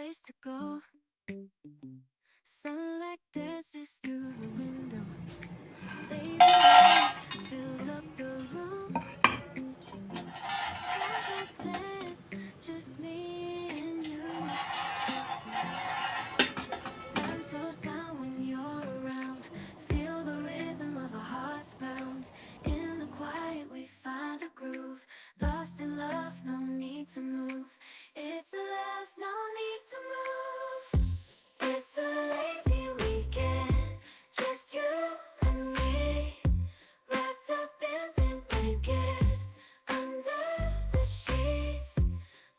place to go. Sunlight dances through the window. Lazy eyes fill up the room. Got no plans, just me and you. Time slows down when you're around. Feel the rhythm of our hearts pound. In the quiet we find a groove. Lost in love, no need to move. It's a love, no need to move. It's a lazy weekend, just you and me. Wrapped up in pink blankets, under the sheets.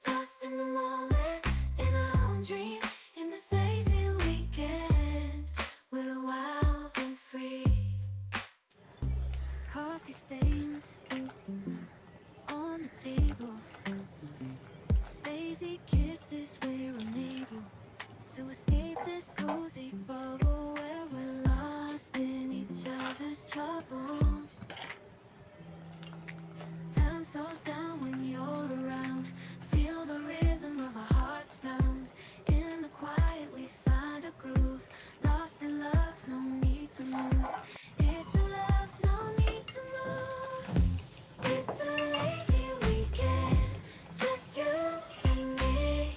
Lost in the moment, in our own dream. In this lazy weekend, we're wild and free. Coffee stains on the table. Lazy kisses, we're unable to escape this cozy bubble where we're lost in each other's troubles. Time slows down when you're around. Feel the rhythm of our hearts pound. In the quiet we find a groove. Lost in love, no need to move. It's a love, no need to move. It's a lazy weekend, just you and me.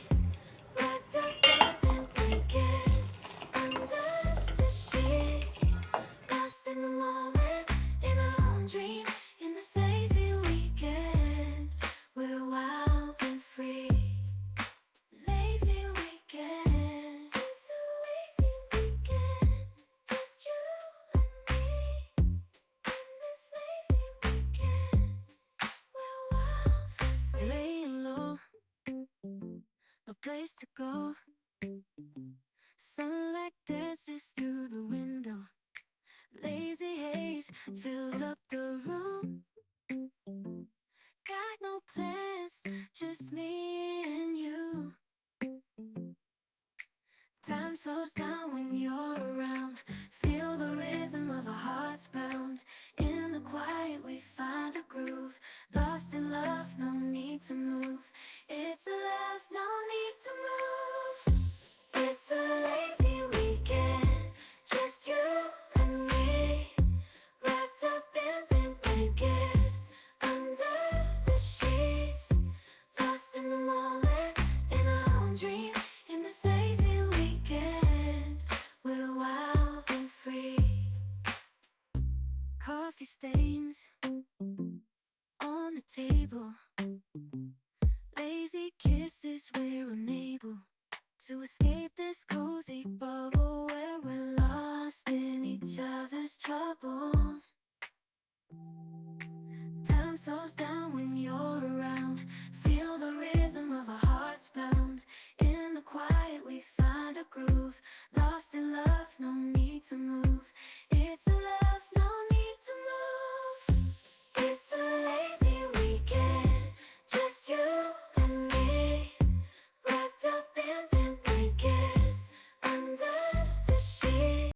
Wrapped up in blankets, under the sheets. Lost in the moment, in our own dream. In this lazy weekend, we're wild and free. Lazy weekend, it's a lazy weekend, just you and me. In this lazy weekend, we're wild and free. Laying low, no place to go. Sunlight dances through the window. Lazy haze filled up the room. Got no plans, just me and you. Time slows down when you're around. Feel the rhythm of our hearts pound. In the quiet we find a groove. Lost in love, no need to move. It's a love, no need to move. It's a lazy weekend, just you and me. Wrapped up in pink blankets, under the sheets. Lost in the moment, in our own dream. In this lazy weekend, we're wild and free. Coffee stains on the table. Lazy kisses, we're unable to escape this cozy bubble where we're lost in each other's troubles. Time slows down when you're around. Feel the rhythm of our hearts pound. In the quiet